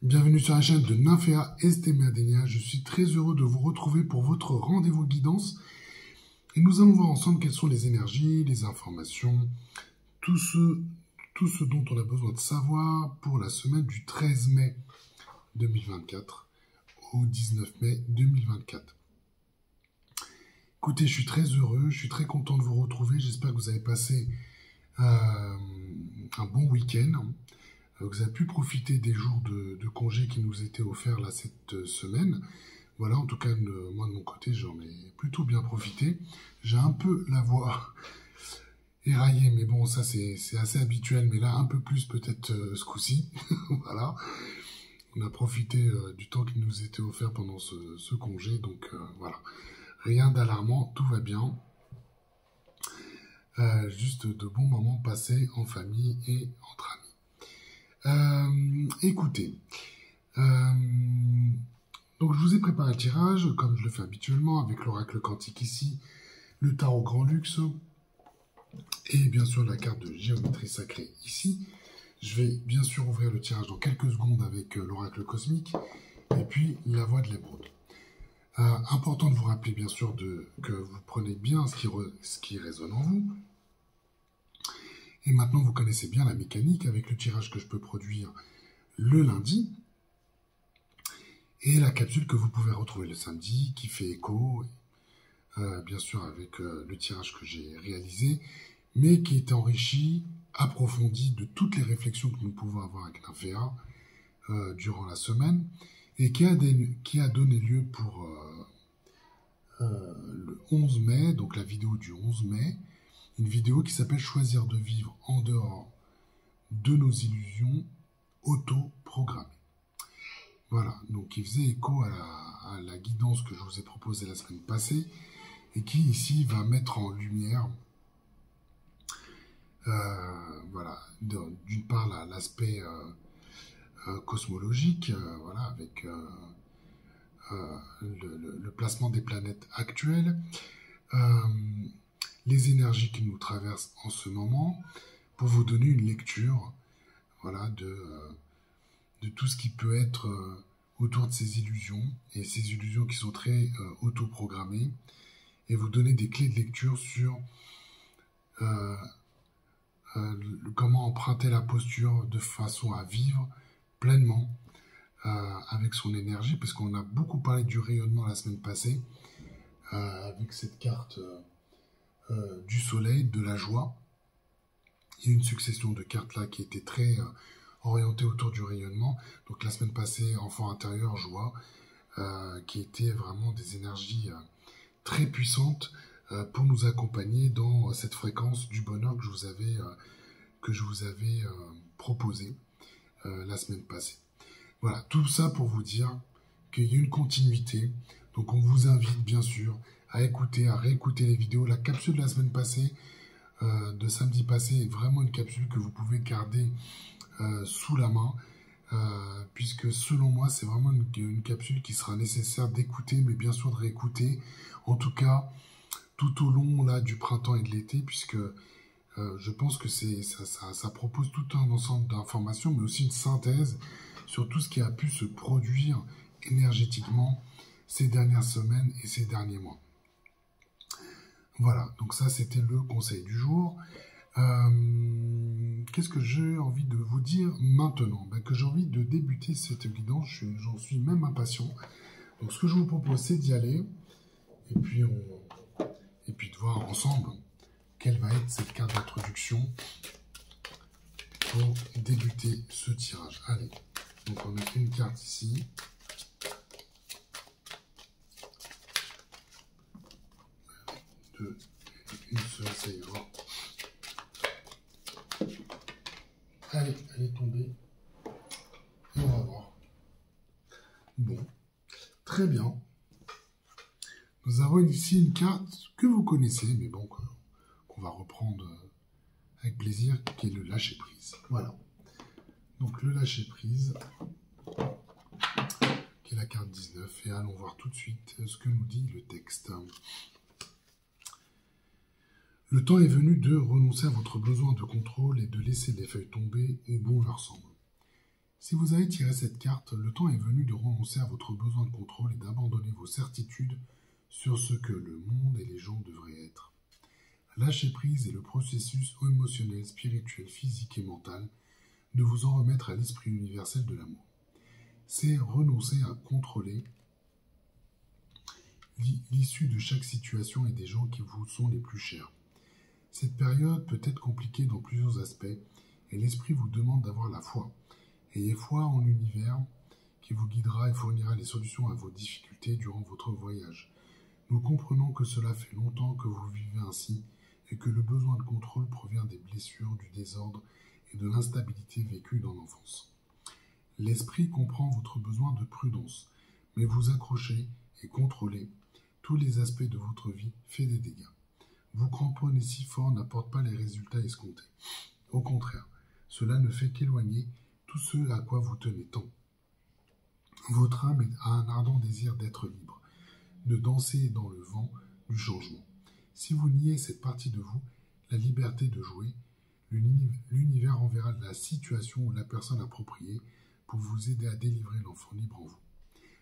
Bienvenue sur la chaîne de Nymphéa Estéméadénia. Je suis très heureux de vous retrouver pour votre rendez-vous guidance. Et nous allons voir ensemble quelles sont les énergies, les informations, tout ce dont on a besoin de savoir pour la semaine du 13 mai 2024 au 19 mai 2024. Écoutez, je suis très heureux, je suis très content de vous retrouver. J'espère que vous avez passé un bon week-end. Vous avez pu profiter des jours de congé qui nous étaient offerts là cette semaine. Voilà, en tout cas, moi de mon côté, j'en ai plutôt bien profité. J'ai un peu la voix éraillée, mais bon, ça c'est assez habituel, mais là un peu plus peut-être ce coup-ci. Voilà, on a profité du temps qui nous était offert pendant ce congé, donc voilà. Rien d'alarmant, tout va bien. Juste de bons moments passés en famille et entre amis. Écoutez, donc je vous ai préparé un tirage, comme je le fais habituellement, avec l'oracle quantique ici, le tarot grand luxe, et bien sûr la carte de géométrie sacrée ici. Je vais bien sûr ouvrir le tirage dans quelques secondes avec l'oracle cosmique, et puis la voix de l'émeraude. Important de vous rappeler bien sûr que vous prenez bien ce qui résonne en vous. Et maintenant, vous connaissez bien la mécanique avec le tirage que je peux produire le lundi et la capsule que vous pouvez retrouver le samedi qui fait écho, bien sûr avec le tirage que j'ai réalisé, mais qui est enrichi, approfondi de toutes les réflexions que nous pouvons avoir avec Nymphéa durant la semaine et qui a donné lieu pour le 11 mai, donc la vidéo du 11 mai, une vidéo qui s'appelle « Choisir de vivre en dehors de nos illusions auto-programmées ». Voilà, donc qui faisait écho à la guidance que je vous ai proposée la semaine passée et qui ici va mettre en lumière, voilà, d'une part l'aspect cosmologique, voilà, avec le placement des planètes actuelles, les énergies qui nous traversent en ce moment, pour vous donner une lecture, voilà, de tout ce qui peut être autour de ces illusions, et ces illusions qui sont très autoprogrammées, et vous donner des clés de lecture sur comment emprunter la posture de façon à vivre pleinement avec son énergie, parce qu'on a beaucoup parlé du rayonnement la semaine passée, avec cette carte du soleil, de la joie. Il y a une succession de cartes là qui était très orientée autour du rayonnement. Donc la semaine passée, enfant intérieur, joie, qui étaient vraiment des énergies très puissantes pour nous accompagner dans cette fréquence du bonheur que je vous avais proposé la semaine passée. Voilà, tout ça pour vous dire qu'il y a une continuité. Donc on vous invite bien sûr à écouter, à réécouter les vidéos. La capsule de la semaine passée, de samedi passé, est vraiment une capsule que vous pouvez garder sous la main, puisque selon moi, c'est vraiment une capsule qui sera nécessaire d'écouter, mais bien sûr de réécouter, en tout cas, tout au long là, du printemps et de l'été, puisque je pense que ça propose tout un ensemble d'informations, mais aussi une synthèse sur tout ce qui a pu se produire énergétiquement ces dernières semaines et ces derniers mois. Voilà, donc ça c'était le conseil du jour. Qu'est-ce que j'ai envie de vous dire maintenant? Que j'ai envie de débuter cette guidance, j'en suis même impatient. Donc ce que je vous propose, c'est d'y aller, et puis de voir ensemble quelle va être cette carte d'introduction pour débuter ce tirage. Allez, donc on a une carte ici. Deux, une seule, ça ira. Allez, elle est tombée. Et on va voir. Bon, très bien. Nous avons ici une carte que vous connaissez, mais bon, qu'on va reprendre avec plaisir, qui est le lâcher-prise. Voilà. Donc le lâcher-prise, qui est la carte 19, et allons voir tout de suite ce que nous dit le texte. Le temps est venu de renoncer à votre besoin de contrôle et de laisser les feuilles tomber où bon leur semble. Si vous avez tiré cette carte, le temps est venu de renoncer à votre besoin de contrôle et d'abandonner vos certitudes sur ce que le monde et les gens devraient être. Lâcher prise est le processus émotionnel, spirituel, physique et mental de vous en remettre à l'esprit universel de l'amour. C'est renoncer à contrôler l'issue de chaque situation et des gens qui vous sont les plus chers. Cette période peut être compliquée dans plusieurs aspects et l'esprit vous demande d'avoir la foi. Ayez foi en l'univers qui vous guidera et fournira les solutions à vos difficultés durant votre voyage. Nous comprenons que cela fait longtemps que vous vivez ainsi et que le besoin de contrôle provient des blessures, du désordre et de l'instabilité vécue dans l'enfance. L'esprit comprend votre besoin de prudence, mais vous accrocher et contrôler tous les aspects de votre vie fait des dégâts. Vous cramponner si fort n'apporte pas les résultats escomptés. Au contraire, cela ne fait qu'éloigner tout ce à quoi vous tenez tant. Votre âme a un ardent désir d'être libre, de danser dans le vent du changement. Si vous niez cette partie de vous, la liberté de jouer, l'univers enverra la situation ou la personne appropriée pour vous aider à délivrer l'enfant libre en vous.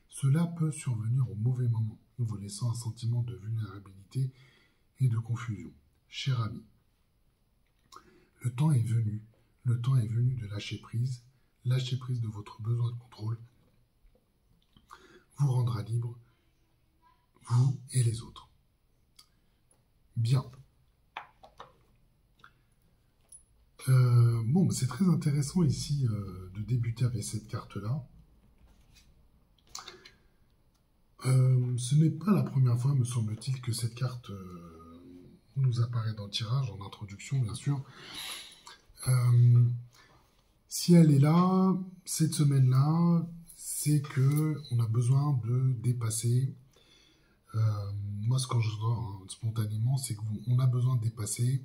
Cela peut survenir au mauvais moment, vous laissant un sentiment de vulnérabilité et de confusion. Cher ami, le temps est venu de lâcher prise de votre besoin de contrôle, vous rendra libre, vous et les autres. Bien. Bon, c'est très intéressant ici de débuter avec cette carte-là. Ce n'est pas la première fois, me semble-t-il, que cette carte nous apparaît dans le tirage, en introduction, bien sûr. Si elle est là, cette semaine-là, c'est que on a besoin de dépasser. Moi, ce que je vois spontanément, c'est qu'on a besoin de dépasser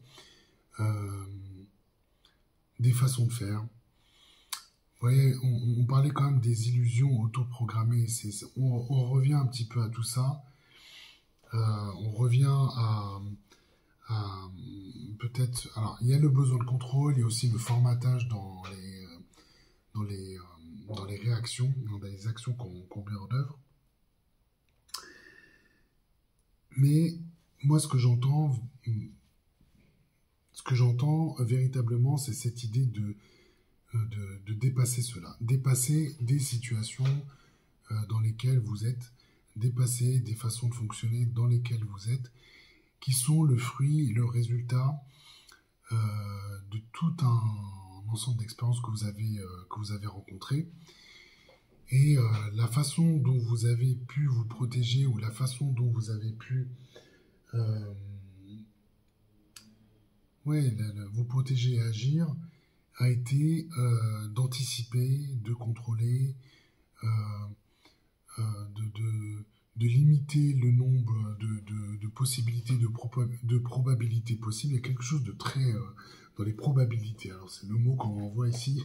des façons de faire. Vous voyez, on parlait quand même des illusions autoprogrammées. On revient un petit peu à tout ça. On revient à peut-être. Alors, il y a le besoin de contrôle, il y a aussi le formatage dans les réactions, dans les actions qu'on met en œuvre. Mais moi, ce que j'entends véritablement, c'est cette idée de dépasser cela, dépasser des situations dans lesquelles vous êtes, dépasser des façons de fonctionner dans lesquelles vous êtes, qui sont le fruit et le résultat de tout un ensemble d'expériences que vous avez rencontrées. Et la façon dont vous avez pu vous protéger ou la façon dont vous avez pu vous protéger et agir a été d'anticiper, de contrôler, de limiter le nombre de possibilités, de probabilités possibles. Il y a quelque chose de très dans les probabilités. Alors c'est le mot qu'on envoie ici,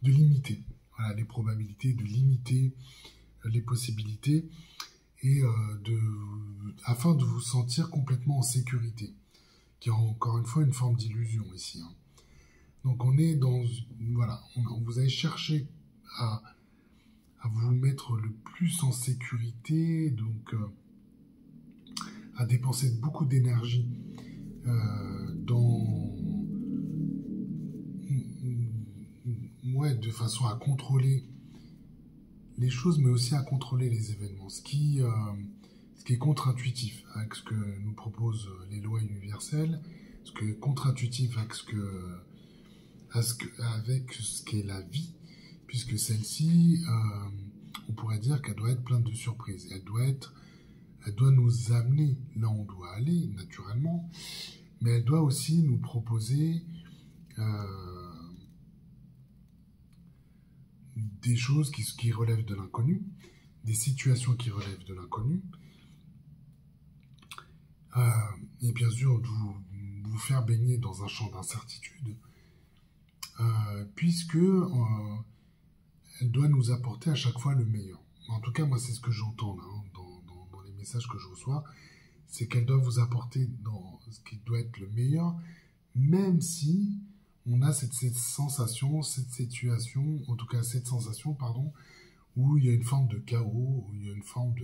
de limiter. Voilà, les probabilités, de limiter les possibilités et afin de vous sentir complètement en sécurité, qui est encore une fois une forme d'illusion ici. Donc on est dans... Voilà, vous allez chercher à vous mettre le plus en sécurité, donc à dépenser beaucoup d'énergie de façon à contrôler les choses, mais aussi à contrôler les événements, ce qui est contre-intuitif avec ce que nous proposent les lois universelles, ce qui est contre-intuitif avec ce qu'est la vie, puisque celle-ci, on pourrait dire qu'elle doit être pleine de surprises. Elle doit nous amener là où on doit aller, naturellement, mais elle doit aussi nous proposer des choses qui relèvent de l'inconnu, des situations qui relèvent de l'inconnu, et bien sûr de vous faire baigner dans un champ d'incertitude, puisque elle doit nous apporter à chaque fois le meilleur. En tout cas, moi, c'est ce que j'entends là, dans les messages que je reçois, c'est qu'elle doit vous apporter dans ce qui doit être le meilleur, même si on a cette sensation, cette situation, en tout cas cette sensation, pardon, où il y a une forme de chaos, où il y a une forme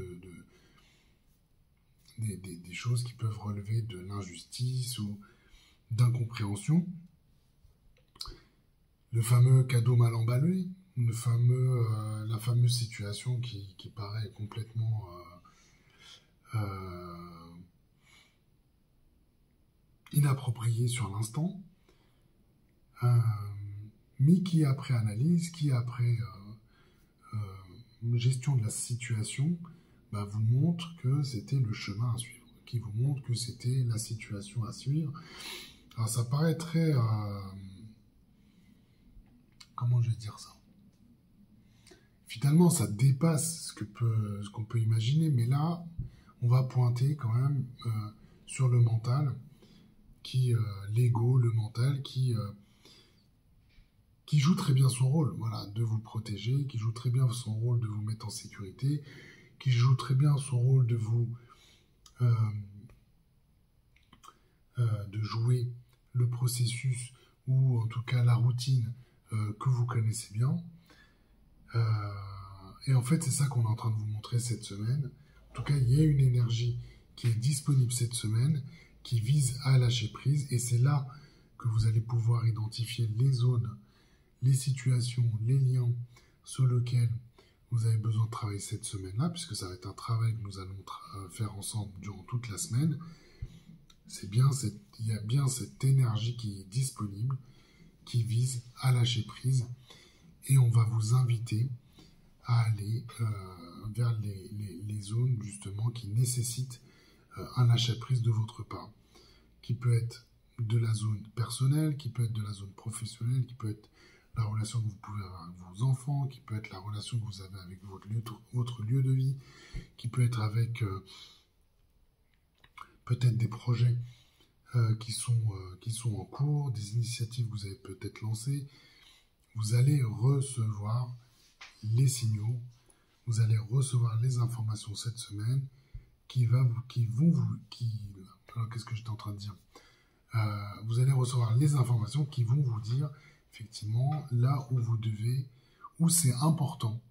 des choses qui peuvent relever de l'injustice ou d'incompréhension. Le fameux cadeau mal emballé, la fameuse situation qui paraît complètement inappropriée sur l'instant, mais qui après analyse, qui après gestion de la situation, vous montre que c'était le chemin à suivre, qui vous montre que c'était la situation à suivre. Alors ça paraît très... comment je vais dire ça? Finalement, ça dépasse ce qu'on peut imaginer, mais là, on va pointer quand même sur le mental, l'ego, le mental, qui joue très bien son rôle, voilà, de vous protéger, qui joue très bien son rôle de vous mettre en sécurité, qui joue très bien son rôle de vous de jouer le processus ou en tout cas la routine que vous connaissez bien. Et en fait, c'est ça qu'on est en train de vous montrer cette semaine. En tout cas, il y a une énergie qui est disponible cette semaine, qui vise à lâcher prise, et c'est là que vous allez pouvoir identifier les zones, les situations, les liens sur lesquels vous avez besoin de travailler cette semaine-là, puisque ça va être un travail que nous allons faire ensemble durant toute la semaine. Il y a bien cette énergie qui est disponible, qui vise à lâcher prise, et on va vous inviter à aller vers les zones justement qui nécessitent un lâcher-prise de votre part, qui peut être de la zone personnelle, qui peut être de la zone professionnelle, qui peut être la relation que vous pouvez avoir avec vos enfants, qui peut être la relation que vous avez avec votre lieu de vie, qui peut être avec peut-être des projets qui sont en cours, des initiatives que vous avez peut-être lancées. Vous allez recevoir les signaux, vous allez recevoir les informations cette semaine qu'est-ce que j'étais en train de dire, vous allez recevoir les informations qui vont vous dire effectivement là où vous devez, où c'est important,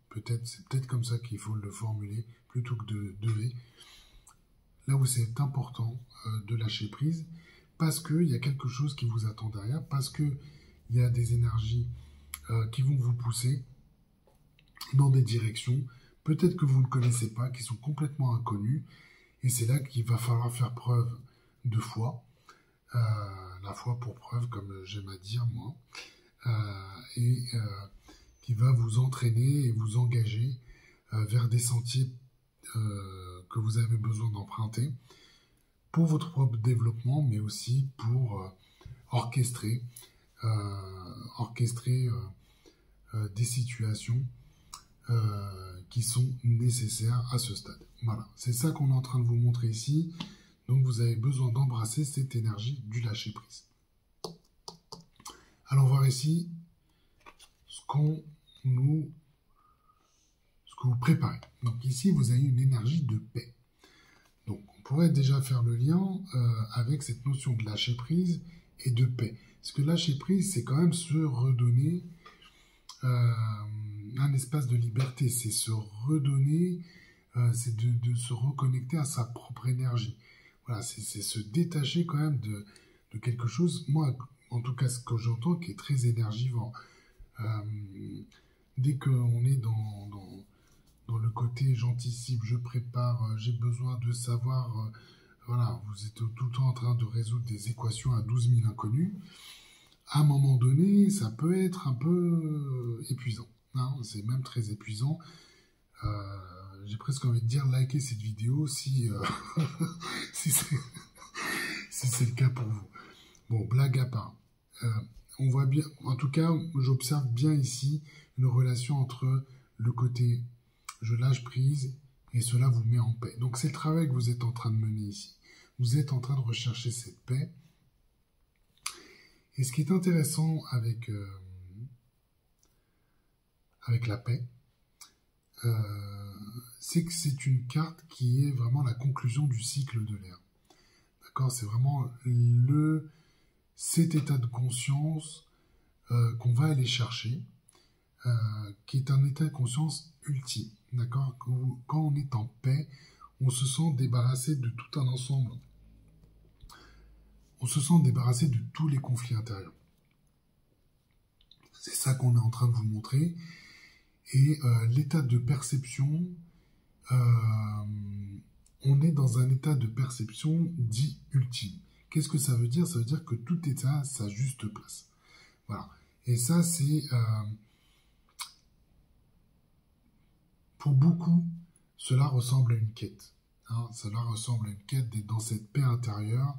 c'est peut-être comme ça qu'il faut le formuler plutôt que de devez, là où c'est important de lâcher prise, parce qu'il y a quelque chose qui vous attend derrière, parce qu'il y a des énergies qui vont vous pousser dans des directions, peut-être que vous ne connaissez pas, qui sont complètement inconnues, et c'est là qu'il va falloir faire preuve de foi, la foi pour preuve, comme j'aime à dire moi, qui va vous entraîner et vous engager vers des sentiers que vous avez besoin d'emprunter pour votre propre développement, mais aussi pour orchestrer des situations qui sont nécessaires à ce stade. Voilà, c'est ça qu'on est en train de vous montrer ici. Donc vous avez besoin d'embrasser cette énergie du lâcher-prise. Allons voir ici ce que vous préparez. Donc ici, vous avez une énergie de paix. Donc on pourrait déjà faire le lien avec cette notion de lâcher-prise et de paix. Parce que lâcher-prise, c'est quand même se redonner un espace de liberté, c'est se redonner, c'est de se reconnecter à sa propre énergie. Voilà, c'est se détacher quand même de quelque chose, moi, en tout cas, ce que j'entends, qui est très énergivant. Dès qu'on est dans le côté j'anticipe, je prépare, j'ai besoin de savoir, voilà, vous êtes tout le temps en train de résoudre des équations à 12 000 inconnus, à un moment donné, ça peut être un peu épuisant. Hein, c'est même très épuisant. J'ai presque envie de dire likez cette vidéo si, si c'est le cas pour vous. Bon, blague à part. On voit bien, en tout cas, j'observe bien ici une relation entre le côté je lâche prise et cela vous met en paix. Donc c'est le travail que vous êtes en train de mener ici. Vous êtes en train de rechercher cette paix. Et ce qui est intéressant avec la paix, c'est que c'est une carte qui est vraiment la conclusion du cycle de l'air. D'accord, c'est vraiment cet état de conscience qu'on va aller chercher, qui est un état de conscience ultime. D'accord? Quand on est en paix, on se sent débarrassé de tout un ensemble. On se sent débarrassé de tous les conflits intérieurs. C'est ça qu'on est en train de vous montrer. Et l'état de perception, on est dans un état de perception dit ultime. Qu'est-ce que ça veut dire? Ça veut dire que tout est à sa juste place. Voilà. Et ça, c'est... pour beaucoup, cela ressemble à une quête. Hein, cela ressemble à une quête d'être dans cette paix intérieure,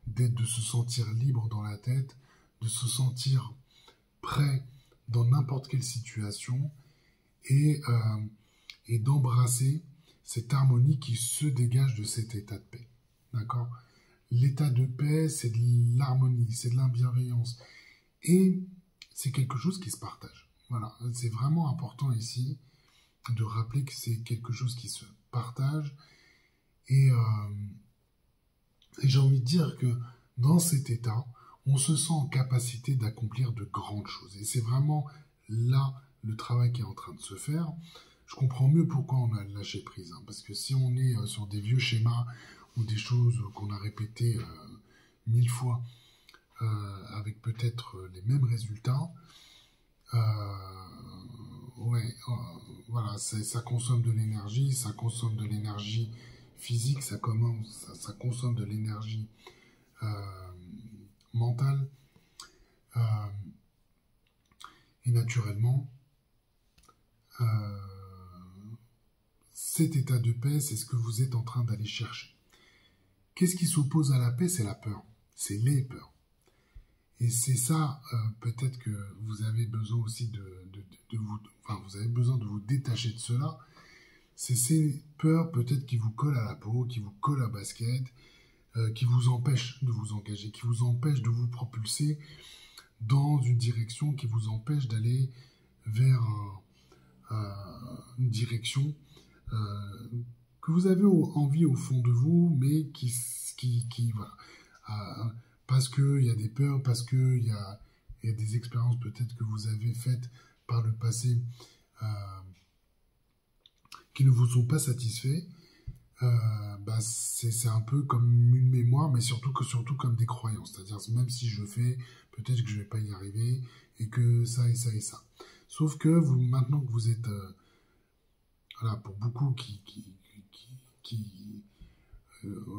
de se sentir libre dans la tête, de se sentir prêt dans n'importe quelle situation et d'embrasser cette harmonie qui se dégage de cet état de paix. D'accord? L'état de paix, c'est de l'harmonie, c'est de la bienveillance. Et c'est quelque chose qui se partage. Voilà, c'est vraiment important ici de rappeler que c'est quelque chose qui se partage. Et j'ai envie de dire que dans cet état, on se sent en capacité d'accomplir de grandes choses. Et c'est vraiment là le travail qui est en train de se faire. Je comprends mieux pourquoi on a lâché prise. Hein, parce que si on est sur des vieux schémas ou des choses qu'on a répétées 1000 fois avec peut-être les mêmes résultats, voilà, ça consomme de l'énergie, ça consomme de l'énergie physique, ça consomme de l'énergie mentale. Et naturellement, cet état de paix, c'est ce que vous êtes en train d'aller chercher. Qu'est-ce qui s'oppose à la paix? C'est la peur. C'est les peurs. Et c'est ça, peut-être que vous avez besoin aussi vous avez besoin de vous détacher de cela. C'est ces peurs peut-être qui vous collent à la peau, qui vous collent à la basket, qui vous empêchent de vous engager, qui vous empêchent de vous propulser dans une direction, qui vous empêche d'aller vers une direction que vous avez envie au fond de vous, mais qui voilà. Parce qu'il y a des peurs, parce qu'il y a des expériences peut-être que vous avez faites par le passé qui ne vous sont pas satisfaits, c'est un peu comme une mémoire, mais surtout comme des croyances. C'est-à-dire, même si je le fais, peut-être que je ne vais pas y arriver, et que ça et ça et ça. Sauf que maintenant que vous êtes... voilà, pour beaucoup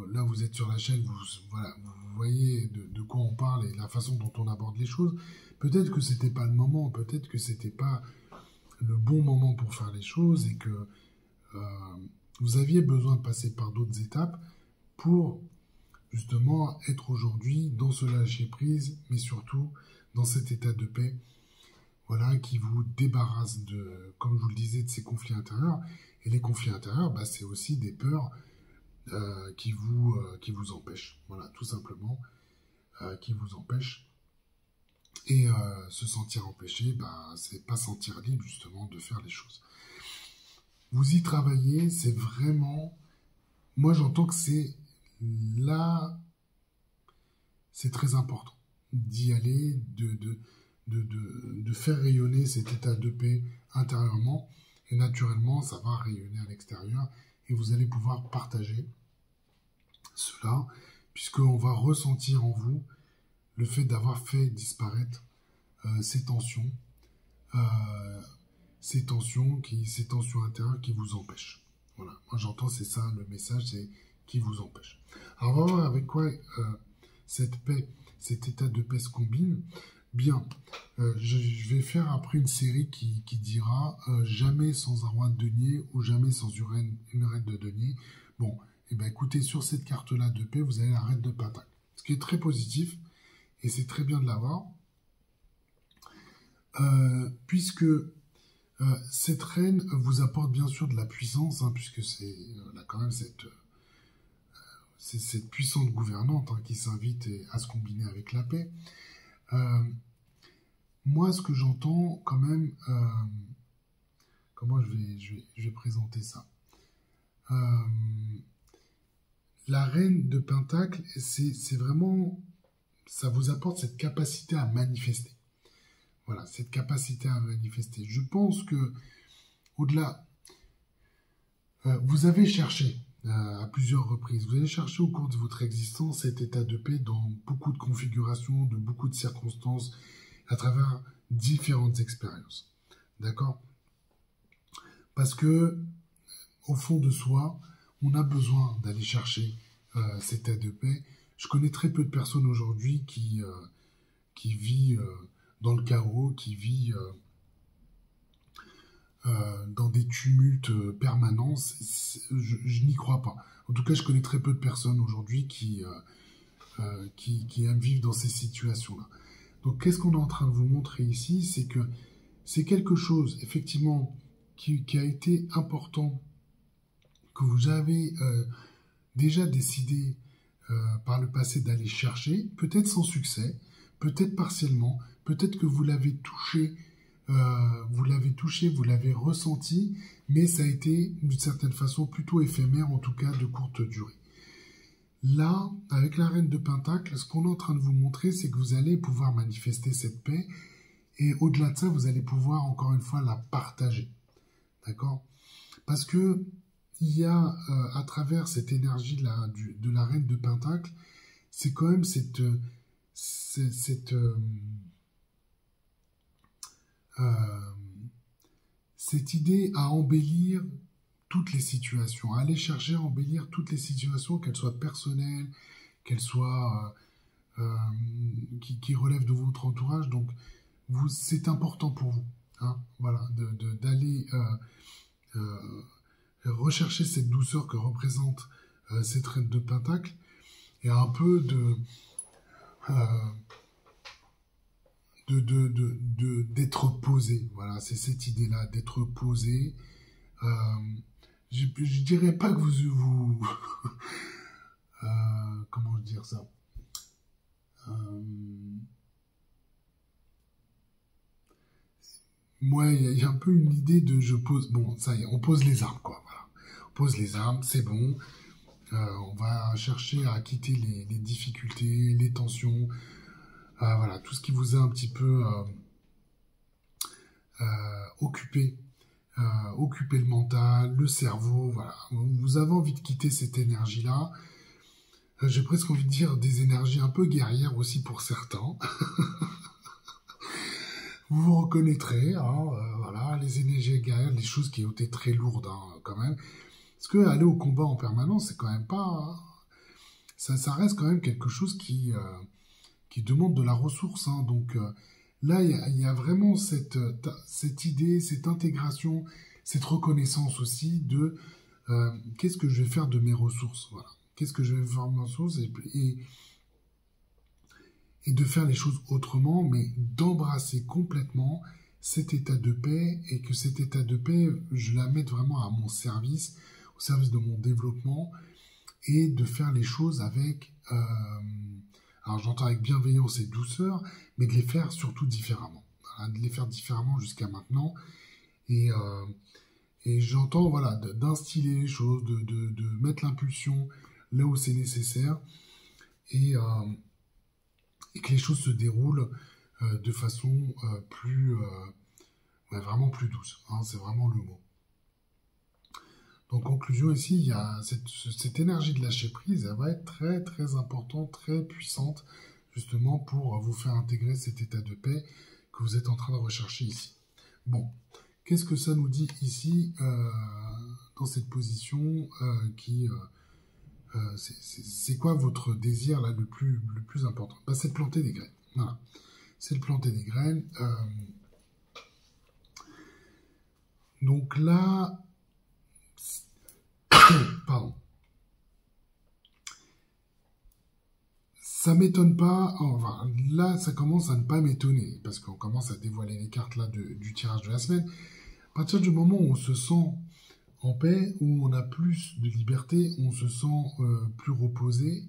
là, vous êtes sur la chaîne, vous voyez de quoi on parle et la façon dont on aborde les choses. Peut-être que c'était pas le moment, peut-être que c'était pas le bon moment pour faire les choses et que vous aviez besoin de passer par d'autres étapes pour justement être aujourd'hui dans ce lâcher-prise, mais surtout dans cet état de paix, voilà, qui vous débarrasse comme je vous le disais, de ces conflits intérieurs. Et les conflits intérieurs, c'est aussi des peurs qui vous empêchent, voilà, tout simplement, qui vous empêchent. Et se sentir empêché, c'est pas sentir libre justement de faire les choses. Vous y travaillez, c'est vraiment... Moi, j'entends que c'est là... C'est très important d'y aller, de faire rayonner cet état de paix intérieurement. Et naturellement, ça va rayonner à l'extérieur. Et vous allez pouvoir partager cela, puisqu'on va ressentir en vous le fait d'avoir fait disparaître ces tensions intérieures qui vous empêchent. Voilà, moi j'entends, c'est ça le message, c'est qui vous empêche. Alors on va voir avec quoi cette paix, cet état de paix se combine. Bien, je vais faire après une série qui dira jamais sans un roi de denier ou jamais sans une reine de denier. Bon, et écoutez, sur cette carte-là de paix, vous avez la reine de pentacle. Ce qui est très positif, et c'est très bien de l'avoir, puisque cette reine vous apporte bien sûr de la puissance, hein, puisque c'est quand même cette puissante gouvernante qui s'invite à se combiner avec la paix. Moi, ce que j'entends quand même, comment je vais présenter ça. La reine de pentacle, c'est vraiment, ça vous apporte cette capacité à manifester. Voilà, cette capacité à manifester. Je pense que, au-delà, vous avez cherché à plusieurs reprises, vous avez cherché au cours de votre existence cet état de paix dans beaucoup de configurations, de beaucoup de circonstances, à travers différentes expériences. D'accord? Parce que, au fond de soi, on a besoin d'aller chercher cet état de paix. Je connais très peu de personnes aujourd'hui qui vivent dans le chaos, qui vivent dans des tumultes permanents. Je n'y crois pas. En tout cas, je connais très peu de personnes aujourd'hui qui aiment vivre dans ces situations-là. Donc, qu'est-ce qu'on est en train de vous montrer ici? C'est que c'est quelque chose, effectivement, qui a été important, que vous avez déjà décidé par le passé d'aller chercher, peut-être sans succès, peut-être partiellement, peut-être que vous l'avez touché, vous l'avez ressenti, mais ça a été d'une certaine façon plutôt éphémère, en tout cas de courte durée. Là, avec la reine de Pentacle, ce qu'on est en train de vous montrer, c'est que vous allez pouvoir manifester cette paix, et au-delà de ça, vous allez pouvoir encore une fois la partager. D'accord? Parce que il y a, à travers cette énergie-là de la reine de Pentacle, c'est quand même cette idée à embellir toutes les situations, à aller chercher à embellir toutes les situations, qu'elles soient personnelles, qu'elles soient qui relèvent de votre entourage. Donc, c'est important pour vous, hein, voilà, d'aller rechercher cette douceur que représente cette reine de Pentacle et un peu d'être posé. Voilà, c'est cette idée-là, d'être posé. Je dirais pas que vous comment dire ça? Moi, il y a un peu une idée de je pose. Bon, ça y est, on pose les armes, quoi. Voilà. On pose les armes, c'est bon. On va chercher à quitter les difficultés, les tensions. Voilà, tout ce qui vous a un petit peu occupé le mental, le cerveau. Voilà. Vous avez envie de quitter cette énergie-là. J'ai presque envie de dire des énergies un peu guerrières aussi pour certains. Vous vous reconnaîtrez, hein, voilà, les énergies guerrières, les choses qui ont été très lourdes, hein, quand même. Parce que aller au combat en permanence, c'est quand même pas... Ça reste quand même quelque chose qui demande de la ressource, hein. Donc là, il y a vraiment cette idée, cette intégration, cette reconnaissance aussi de qu'est-ce que je vais faire de mes ressources, voilà. Qu'est-ce que je vais faire de mes ressources et de faire les choses autrement, mais d'embrasser complètement cet état de paix, et que cet état de paix, je la mette vraiment à mon service, au service de mon développement, et de faire les choses avec, alors j'entends avec bienveillance et douceur, mais de les faire surtout différemment. Voilà, de les faire différemment jusqu'à maintenant, et j'entends, voilà, d'instiller les choses, de mettre l'impulsion là où c'est nécessaire, et que les choses se déroulent de façon vraiment plus douce, hein, c'est vraiment le mot. Donc, conclusion ici, il y a cette énergie de lâcher prise, elle va être très très importante, très puissante, justement pour vous faire intégrer cet état de paix que vous êtes en train de rechercher ici. Bon, qu'est-ce que ça nous dit ici dans cette position c'est quoi votre désir là le plus important? C'est de planter des graines. Voilà. C'est de planter des graines. Donc là, pardon. Ça m'étonne pas. Enfin, là, ça commence à ne pas m'étonner parce qu'on commence à dévoiler les cartes là du tirage de la semaine. À partir du moment où on se sent en paix, où on a plus de liberté, où on se sent plus reposé,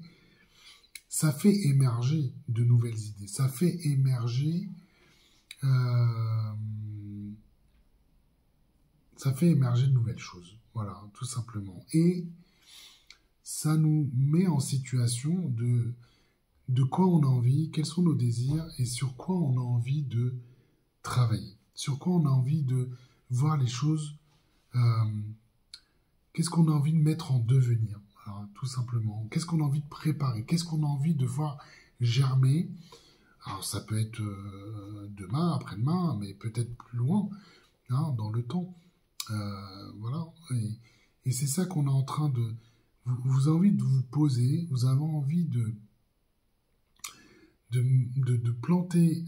ça fait émerger de nouvelles idées. Ça fait émerger de nouvelles choses. Voilà, tout simplement. Et ça nous met en situation de quoi on a envie, quels sont nos désirs et sur quoi on a envie de travailler, sur quoi on a envie de voir les choses, qu'est-ce qu'on a envie de mettre en devenir, alors, tout simplement, qu'est-ce qu'on a envie de préparer, qu'est-ce qu'on a envie de voir germer. Alors ça peut être demain, après-demain, mais peut-être plus loin, hein, dans le temps. Voilà. Et c'est ça qu'on est en train de... Vous avez envie de vous poser, vous avez envie de planter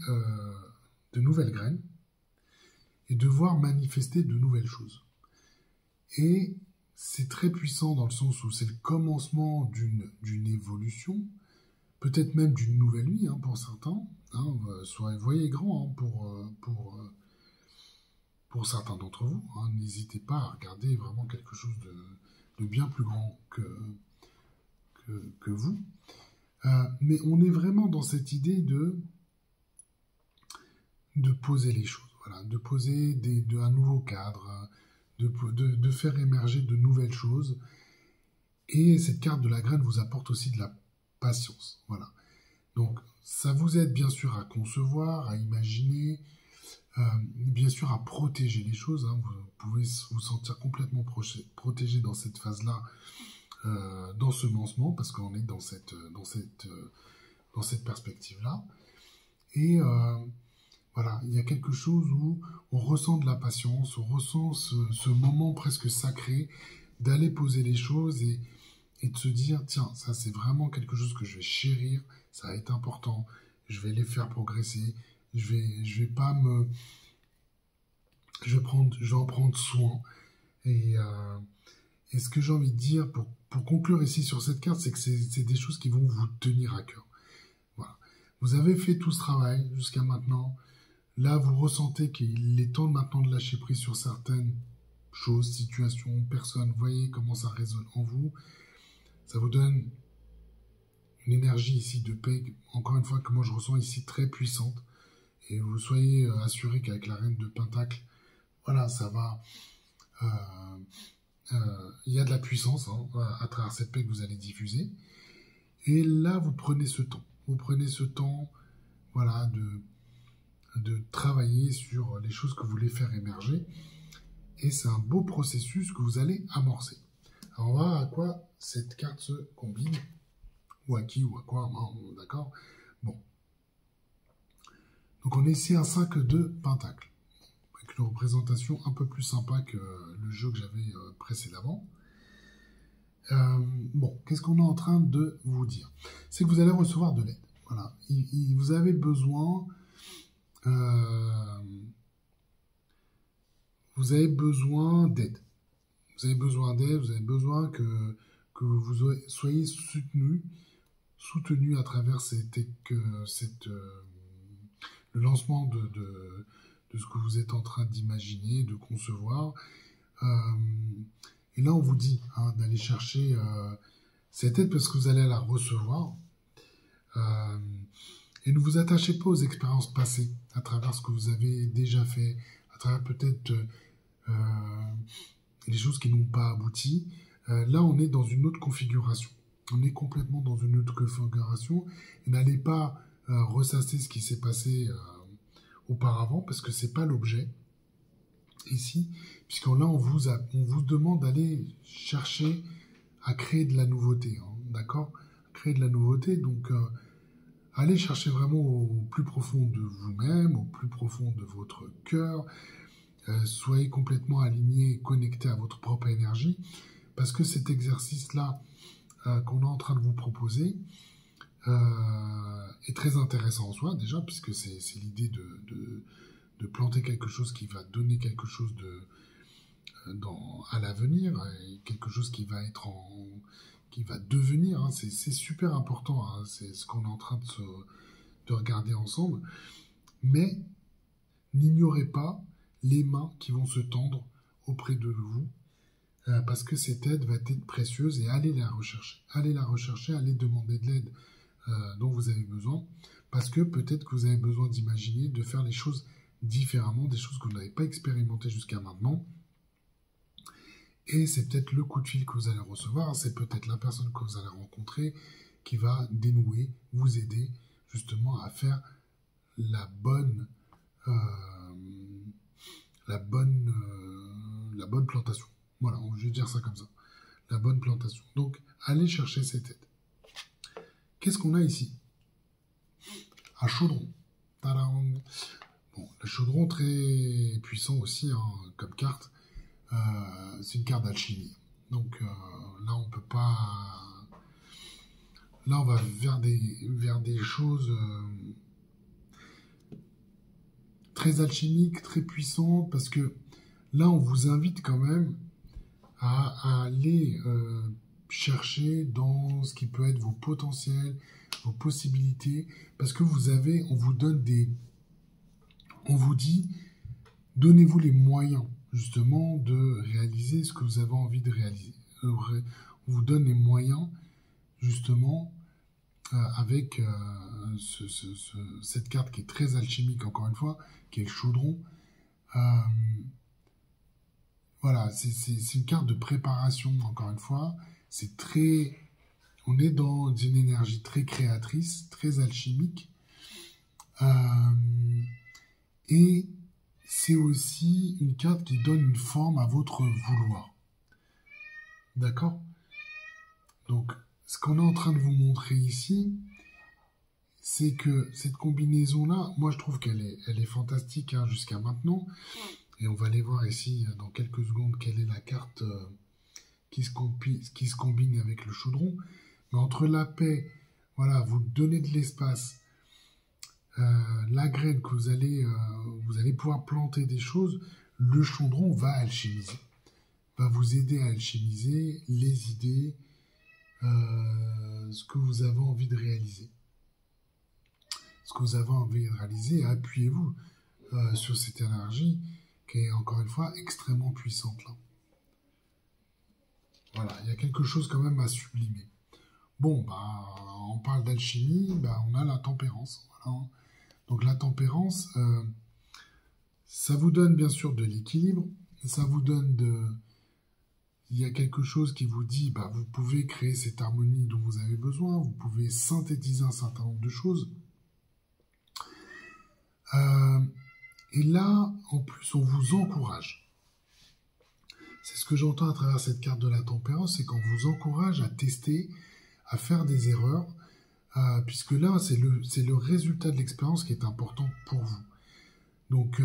de nouvelles graines et de voir manifester de nouvelles choses. Et c'est très puissant dans le sens où c'est le commencement d'une évolution, peut-être même d'une nouvelle vie, hein, pour certains. Hein, voyez grand, hein, pour certains d'entre vous. Hein, n'hésitez pas à regarder vraiment quelque chose de bien plus grand que vous. Mais on est vraiment dans cette idée de poser les choses, voilà, de poser un nouveau cadre, de faire émerger de nouvelles choses. Et cette carte de la graine vous apporte aussi de la patience. Voilà. Donc, ça vous aide bien sûr à concevoir, à imaginer, bien sûr à protéger les choses. Hein. Vous pouvez vous sentir complètement protégé dans cette phase-là, d'ensemencement, parce qu'on est dans cette perspective-là. Et voilà, il y a quelque chose où on ressent de la patience, on ressent ce moment presque sacré d'aller poser les choses et de se dire, tiens, ça c'est vraiment quelque chose que je vais chérir, ça va être important, je vais les faire progresser, je vais en prendre soin. Et ce que j'ai envie de dire pour conclure ici sur cette carte, c'est que c'est des choses qui vont vous tenir à cœur. Voilà. Vous avez fait tout ce travail jusqu'à maintenant. Là, vous ressentez qu'il est temps maintenant de lâcher prise sur certaines choses, situations, personnes. Vous voyez comment ça résonne en vous. Ça vous donne une énergie ici de paix, encore une fois, que moi je ressens ici très puissante. Et vous soyez assuré qu'avec la reine de Pentacle, voilà, ça va... il y a de la puissance, hein, à travers cette paix que vous allez diffuser. Et là, vous prenez ce temps. Vous prenez ce temps, voilà, de travailler sur les choses que vous voulez faire émerger. Et c'est un beau processus que vous allez amorcer. Alors, on va voir à quoi cette carte se combine. Ou à qui, ou à quoi, hein, d'accord. Bon. Donc, on est ici un 5 de Pentacle. Avec une représentation un peu plus sympa que le jeu que j'avais précédemment. Bon, qu'est-ce qu'on est en train de vous dire? C'est que vous allez recevoir de l'aide. Voilà. Vous avez besoin... vous avez besoin d'aide. Vous avez besoin d'aide, vous avez besoin que vous soyez soutenu à travers le lancement de ce que vous êtes en train d'imaginer, de concevoir. Et là, on vous dit d'aller chercher cette aide parce que vous allez la recevoir. Et ne vous attachez pas aux expériences passées, à travers ce que vous avez déjà fait, à travers peut-être les choses qui n'ont pas abouti. Là, on est dans une autre configuration. On est complètement dans une autre configuration. Et n'allez pas ressasser ce qui s'est passé auparavant, parce que c'est pas l'objet ici, puisque là, on vous demande d'aller chercher à créer de la nouveauté, hein, d'accord? Créer de la nouveauté, donc... allez chercher vraiment au plus profond de vous-même, au plus profond de votre cœur. Soyez complètement aligné et connecté à votre propre énergie. Parce que cet exercice-là qu'on est en train de vous proposer est très intéressant en soi, déjà, puisque c'est l'idée de planter quelque chose qui va donner quelque chose à l'avenir, et quelque chose qui va être qui va devenir, hein. C'est super important, hein. C'est ce qu'on est en train de regarder ensemble. Mais n'ignorez pas les mains qui vont se tendre auprès de vous, parce que cette aide va être précieuse et allez la rechercher. Allez demander de l'aide dont vous avez besoin, parce que peut-être que vous avez besoin d'imaginer, de faire les choses différemment, des choses que vous n'avez pas expérimentées jusqu'à maintenant. Et c'est peut-être le coup de fil que vous allez recevoir, c'est peut-être la personne que vous allez rencontrer qui va dénouer, vous aider justement à faire la bonne la bonne plantation. Voilà, je vais dire ça comme ça. La bonne plantation. Donc, allez chercher cette aide. Qu'est-ce qu'on a ici? Un chaudron. Tadam. Bon, le chaudron très puissant aussi, hein, comme carte. C'est une carte d'alchimie. Donc là, on peut pas... Là, on va vers des choses très alchimiques, très puissantes, parce que là, on vous invite quand même à aller chercher dans ce qui peut être vos potentiels, vos possibilités, parce que on vous donne on vous dit, donnez-vous les moyens, justement, de réaliser ce que vous avez envie de réaliser. On vous donne les moyens, justement, avec cette carte qui est très alchimique, encore une fois, qui est le chaudron. Voilà, c'est une carte de préparation, encore une fois. On est dans une énergie très créatrice, très alchimique. Et c'est aussi une carte qui donne une forme à votre vouloir. D'accord? Donc, ce qu'on est en train de vous montrer ici, c'est que cette combinaison-là, moi je trouve qu'elle est fantastique, hein, jusqu'à maintenant. Et on va aller voir ici dans quelques secondes quelle est la carte qui se combine avec le chaudron. Mais entre la paix, voilà, vous donnez de l'espace, la graine que vous allez pouvoir planter des choses, le chaudron va alchimiser, va vous aider à alchimiser les idées, ce que vous avez envie de réaliser. Ce que vous avez envie de réaliser, appuyez-vous sur cette énergie qui est encore une fois extrêmement puissante là. Voilà, il y a quelque chose quand même à sublimer. Bon, bah, on parle d'alchimie, bah, on a la tempérance. Voilà. Donc la tempérance, ça vous donne bien sûr de l'équilibre, ça vous donne il y a quelque chose qui vous dit, bah, vous pouvez créer cette harmonie dont vous avez besoin, vous pouvez synthétiser un certain nombre de choses. Et là, en plus, on vous encourage. C'est ce que j'entends à travers cette carte de la tempérance, c'est qu'on vous encourage à tester, à faire des erreurs, puisque là, c'est le résultat de l'expérience qui est important pour vous. Donc,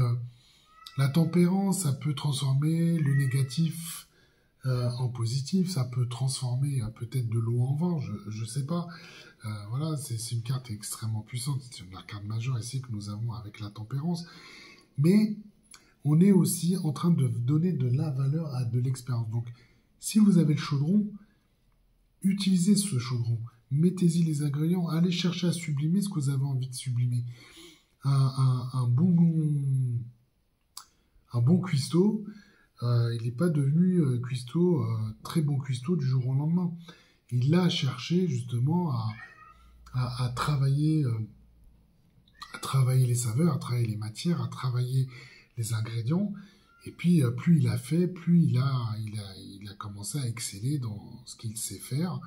la tempérance, ça peut transformer le négatif en positif, ça peut transformer peut-être de l'eau en vin, je ne sais pas. Voilà, c'est une carte extrêmement puissante, c'est la carte majeure ici que nous avons avec la tempérance. Mais on est aussi en train de donner de la valeur à de l'expérience. Donc, si vous avez le chaudron, utilisez ce chaudron. Mettez-y les ingrédients. Allez chercher à sublimer ce que vous avez envie de sublimer. Un bon cuistot, il n'est pas devenu très bon cuistot du jour au lendemain. Il a cherché justement à travailler les saveurs, à travailler les matières, à travailler les ingrédients. Et puis, plus il a fait, plus il a commencé à exceller dans ce qu'il sait faire,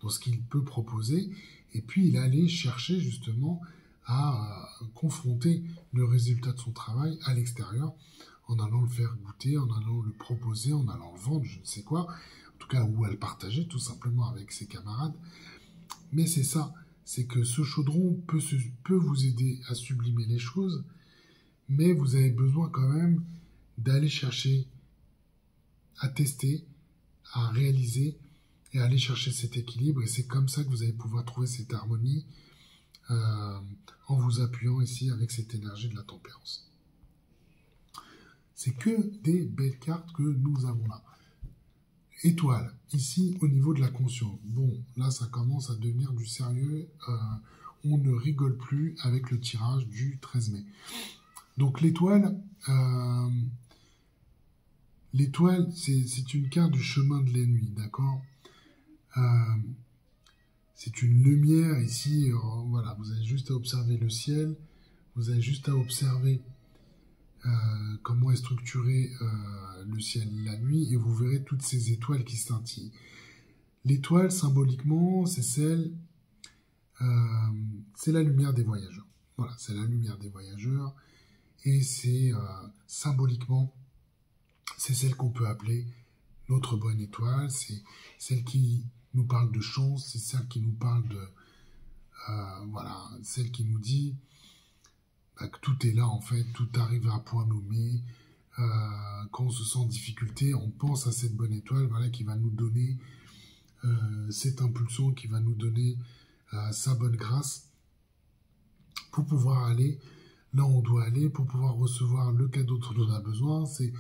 dans ce qu'il peut proposer. Et puis, il est allé chercher justement à confronter le résultat de son travail à l'extérieur, en allant le faire goûter, en allant le proposer, en allant le vendre, je ne sais quoi. En tout cas, ou à le partager tout simplement avec ses camarades. Mais c'est ça, c'est que ce chaudron peut vous aider à sublimer les choses, mais vous avez besoin quand même d'aller chercher, à tester, à réaliser et à aller chercher cet équilibre. Et c'est comme ça que vous allez pouvoir trouver cette harmonie en vous appuyant ici avec cette énergie de la tempérance. C'est que des belles cartes que nous avons là. Étoile, ici au niveau de la conscience. Bon, là ça commence à devenir du sérieux. On ne rigole plus avec le tirage du 13 mai. Donc l'étoile, c'est une carte du chemin de la nuit, d'accord? C'est une lumière ici, voilà, vous avez juste à observer le ciel, vous avez juste à observer comment est structuré le ciel la nuit, et vous verrez toutes ces étoiles qui scintillent. L'étoile, symboliquement, c'est la lumière des voyageurs. Voilà, c'est la lumière des voyageurs. et c'est symboliquement, c'est celle qu'on peut appeler notre bonne étoile, c'est celle qui nous parle de chance, c'est celle qui nous parle de... voilà, celle qui nous dit que tout est là en fait, tout arrive à point nommé. Quand on se sent en difficulté, on pense à cette bonne étoile, voilà, qui va nous donner cette impulsion, qui va nous donner sa bonne grâce pour pouvoir aller là où on doit aller, pour pouvoir recevoir le cadeau dont on a besoin, c'est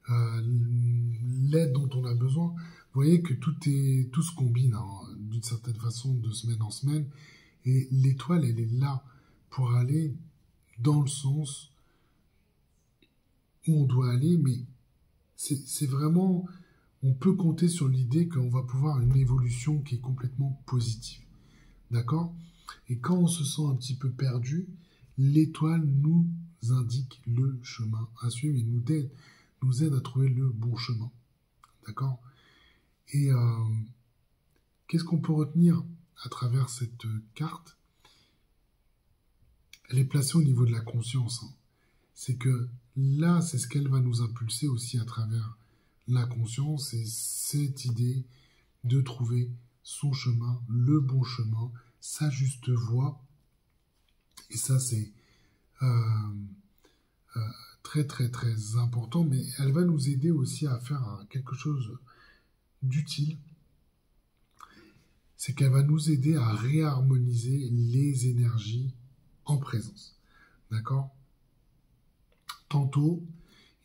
l'aide dont on a besoin. Vous voyez que tout se combine hein, d'une certaine façon de semaine en semaine, et l'étoile, elle est là pour aller dans le sens où on doit aller, mais c'est vraiment, on peut compter sur l'idée qu'on va pouvoir une évolution qui est complètement positive. D'accord? Et quand on se sent un petit peu perdu, l'étoile nous indique le chemin à suivre et nous aide à trouver le bon chemin. D'accord? Et qu'est-ce qu'on peut retenir à travers cette carte? Elle est placée au niveau de la conscience. Hein. C'est que là, c'est ce qu'elle va nous impulser aussi à travers la conscience, et cette idée de trouver son chemin, le bon chemin, sa juste voie. Et ça, c'est très, très, très important, mais elle va nous aider aussi à faire quelque chose d'utile. C'est qu'elle va nous aider à réharmoniser les énergies en présence. D'accord? Tantôt,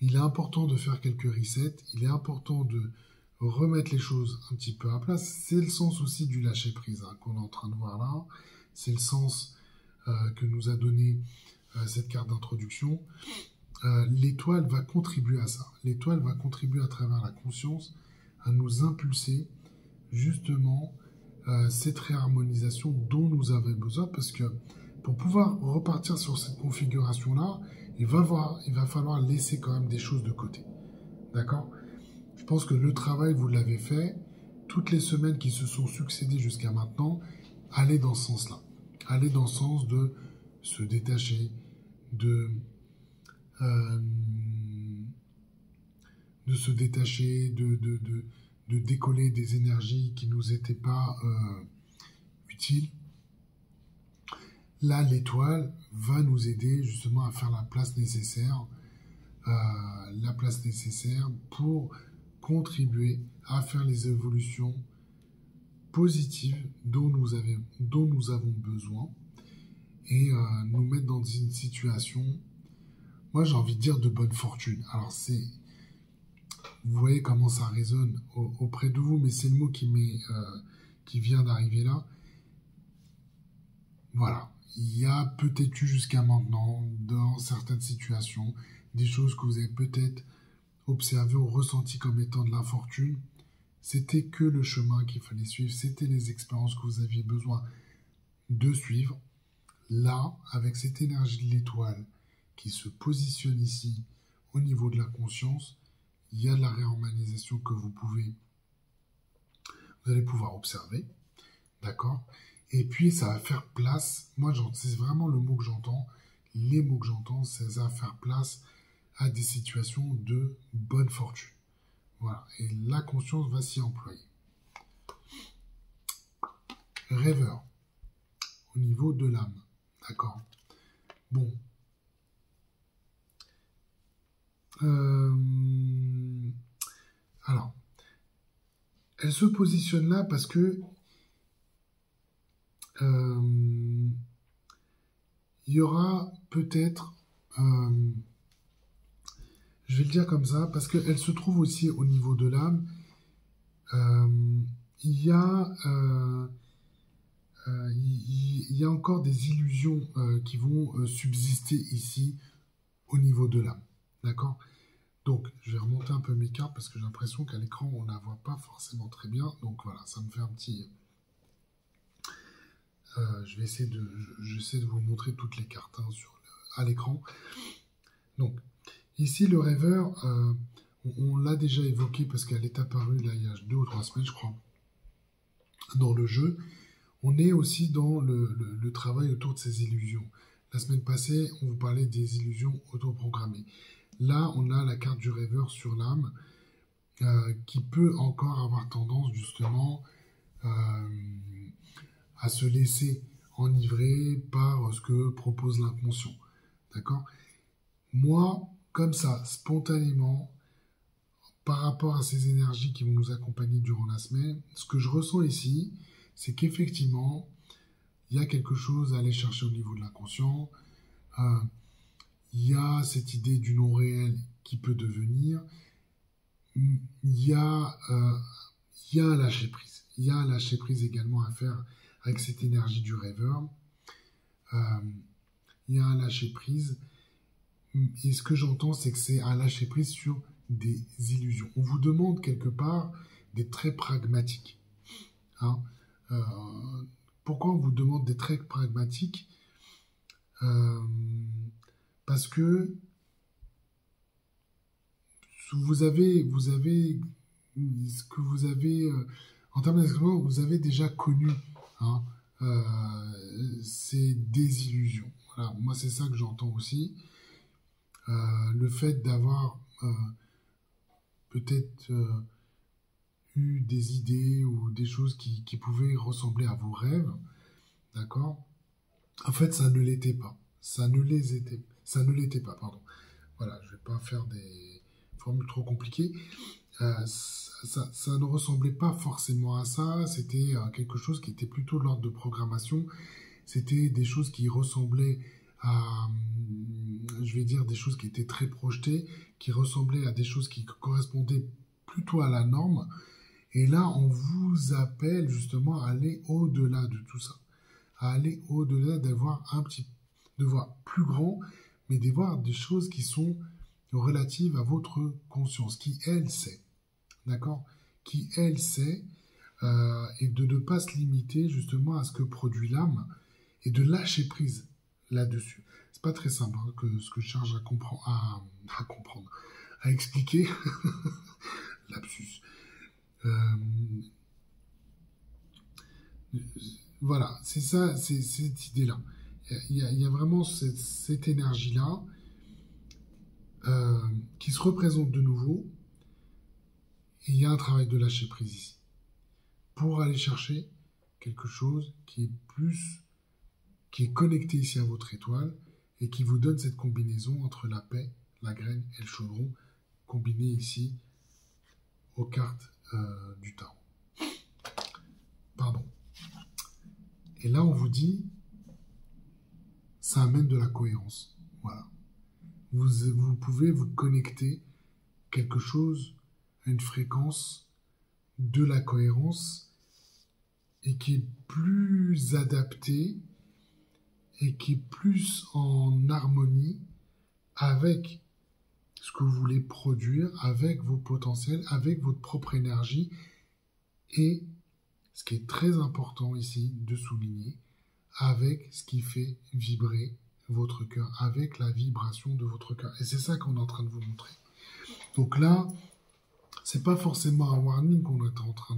il est important de faire quelques resets, il est important de remettre les choses un petit peu à place. C'est le sens aussi du lâcher-prise hein, qu'on est en train de voir là. C'est le sens que nous a donné cette carte d'introduction. L'étoile va contribuer à ça. L'étoile va contribuer à travers la conscience à nous impulser justement cette réharmonisation dont nous avons besoin, parce que pour pouvoir repartir sur cette configuration-là, il va falloir laisser quand même des choses de côté. D'accord? Je pense que le travail, vous l'avez fait. Toutes les semaines qui se sont succédées jusqu'à maintenant, allez dans ce sens-là. Allez dans le sens de se détacher, de se détacher, de décoller des énergies qui ne nous étaient pas utiles. Là, l'étoile va nous aider justement à faire la place nécessaire pour contribuer à faire les évolutions positives dont nous avons besoin, et nous mettre dans une situation, moi j'ai envie de dire, de bonne fortune. Alors vous voyez comment ça résonne auprès de vous, mais c'est le mot qui vient d'arriver là. Voilà. Il y a peut-être eu jusqu'à maintenant, dans certaines situations, des choses que vous avez peut-être observées ou ressenties comme étant de l'infortune. C'était que le chemin qu'il fallait suivre, c'était les expériences que vous aviez besoin de suivre. Là, avec cette énergie de l'étoile qui se positionne ici au niveau de la conscience, il y a de la réharmonisation que vous allez pouvoir observer. D'accord ? Et puis, ça va faire place, c'est vraiment le mot que j'entends, les mots que j'entends, ça va faire place à des situations de bonne fortune. Voilà, et la conscience va s'y employer. Rêveur, au niveau de l'âme, d'accord. Bon. Alors, elle se positionne là parce que il y aura peut-être, je vais le dire comme ça, parce qu'elle se trouve aussi au niveau de l'âme, il y a encore des illusions qui vont subsister ici au niveau de l'âme, d'accord? Donc, je vais remonter un peu mes cartes parce que j'ai l'impression qu'à l'écran, on ne la voit pas forcément très bien. Donc voilà, ça me fait un petit... j'essaie de vous montrer toutes les cartes hein, à l'écran. Donc, ici, le rêveur, on l'a déjà évoqué parce qu'elle est apparue là, il y a 2 ou 3 semaines, je crois, dans le jeu. On est aussi dans le travail autour de ces illusions. La semaine passée, on vous parlait des illusions autoprogrammées. Là, on a la carte du rêveur sur l'âme qui peut encore avoir tendance justement à se laisser enivrer par ce que propose l'inconscient. D'accord? Moi, comme ça, spontanément, par rapport à ces énergies qui vont nous accompagner durant la semaine, ce que je ressens ici, c'est qu'effectivement, il y a quelque chose à aller chercher au niveau de l'inconscient. Il y a cette idée du non-réel qui peut devenir. Il y a un lâcher-prise. Il y a un lâcher-prise également à faire avec cette énergie du rêveur. Il y a un lâcher-prise. Et ce que j'entends, c'est que c'est un lâcher-prise sur des illusions. On vous demande quelque part d'être très pragmatique. Hein, pourquoi on vous demande d'être très pragmatique? Parce que vous avez ce que vous avez en termes d'expérience, vous avez déjà connu ces désillusions. Voilà, moi c'est ça que j'entends aussi. Le fait d'avoir peut-être eu des idées ou des choses qui pouvaient ressembler à vos rêves, d'accord? En fait, ça ne l'était pas. Ça ne l'était pas, pardon. Voilà, je ne vais pas faire des formules trop compliquées. Ça ne ressemblait pas forcément à ça. C'était quelque chose qui était plutôt de l'ordre de programmation. C'était des choses qui ressemblaient à, je vais dire, des choses qui étaient très projetées, qui ressemblaient à des choses qui correspondaient plutôt à la norme. Et là, on vous appelle justement à aller au-delà de tout ça. À aller au-delà, de voir plus grand, mais de voir des choses qui sont relatives à votre conscience, qui, elle, sait. D'accord? Qui, elle, sait, et de ne pas se limiter justement à ce que produit l'âme, et de lâcher prise là-dessus. C'est pas très simple ce que je cherche à comprendre, à expliquer. Lapsus. Voilà, c'est ça, c'est cette idée-là. Il y a vraiment cette énergie-là qui se représente de nouveau. Et il y a un travail de lâcher prise ici. Pour aller chercher quelque chose qui est connecté ici à votre étoile et qui vous donne cette combinaison entre la paix, la graine et le chaudron, combiné ici aux cartes du tarot. Pardon. Et là, on vous dit, ça amène de la cohérence. Voilà. Vous pouvez vous connecter quelque chose à une fréquence de la cohérence et qui est plus adaptée et qui est plus en harmonie avec ce que vous voulez produire, avec vos potentiels, avec votre propre énergie. Et ce qui est très important ici de souligner, avec ce qui fait vibrer votre cœur, avec la vibration de votre cœur. Et c'est ça qu'on est en train de vous montrer. Donc là, c'est pas forcément un warning dont on est en train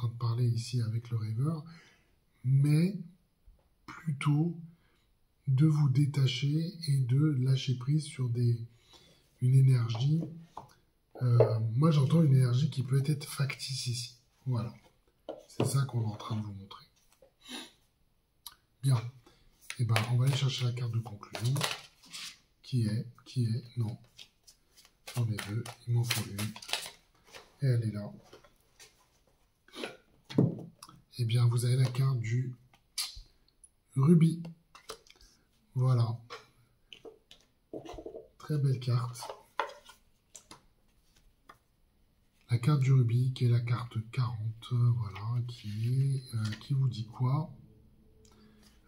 de parler ici avec le rêveur, mais plutôt de vous détacher et de lâcher prise sur une énergie. Moi, j'entends une énergie qui peut être factice ici. Voilà. C'est ça qu'on est en train de vous montrer. Bien. Eh ben, on va aller chercher la carte de conclusion. Qui est, non. J'en ai deux. Il m'en faut une. Et elle est là. Eh bien, vous avez la carte du rubis. Voilà. Très belle carte. La carte du rubis, qui est la carte 40, voilà, qui vous dit quoi?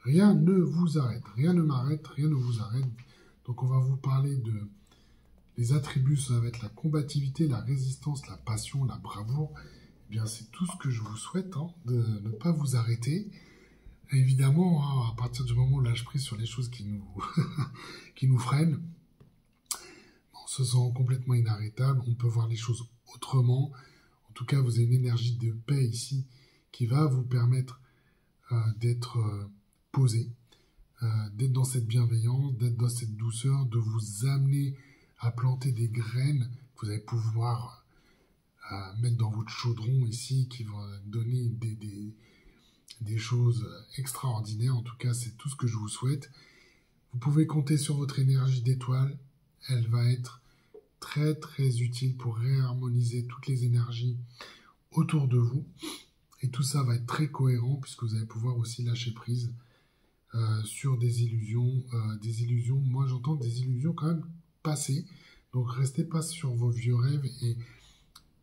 Rien ne vous arrête, rien ne m'arrête, rien ne vous arrête. Donc on va vous parler les attributs, ça va être la combativité, la résistance, la passion, la bravoure. Eh bien, c'est tout ce que je vous souhaite, de ne pas vous arrêter. Et évidemment, à partir du moment où on lâche prise sur les choses qui nous freinent, on se sent complètement inarrêtable, on peut voir les choses autrement. En tout cas, vous avez une énergie de paix ici qui va vous permettre d'être posé, d'être dans cette bienveillance, d'être dans cette douceur, de vous amener à planter des graines que vous allez pouvoir mettre dans votre chaudron ici, qui vont donner des choses extraordinaires. En tout cas, c'est tout ce que je vous souhaite. Vous pouvez compter sur votre énergie d'étoile. Elle va être très très utile pour réharmoniser toutes les énergies autour de vous. Et tout ça va être très cohérent puisque vous allez pouvoir aussi lâcher prise sur des illusions. Moi j'entends des illusions quand même passées. Donc restez pas sur vos vieux rêves et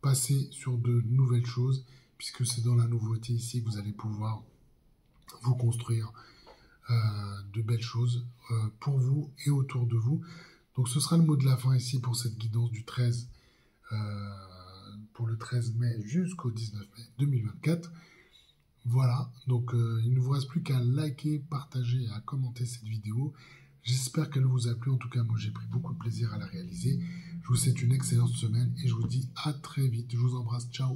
passez sur de nouvelles choses puisque c'est dans la nouveauté ici que vous allez pouvoir vous construire de belles choses pour vous et autour de vous. Donc ce sera le mot de la fin ici pour cette guidance du 13 pour le 13 mai jusqu'au 19 mai 2024. Voilà, donc il ne vous reste plus qu'à liker, partager et à commenter cette vidéo. J'espère qu'elle vous a plu. En tout cas, moi j'ai pris beaucoup de plaisir à la réaliser. Je vous souhaite une excellente semaine et je vous dis à très vite. Je vous embrasse. Ciao.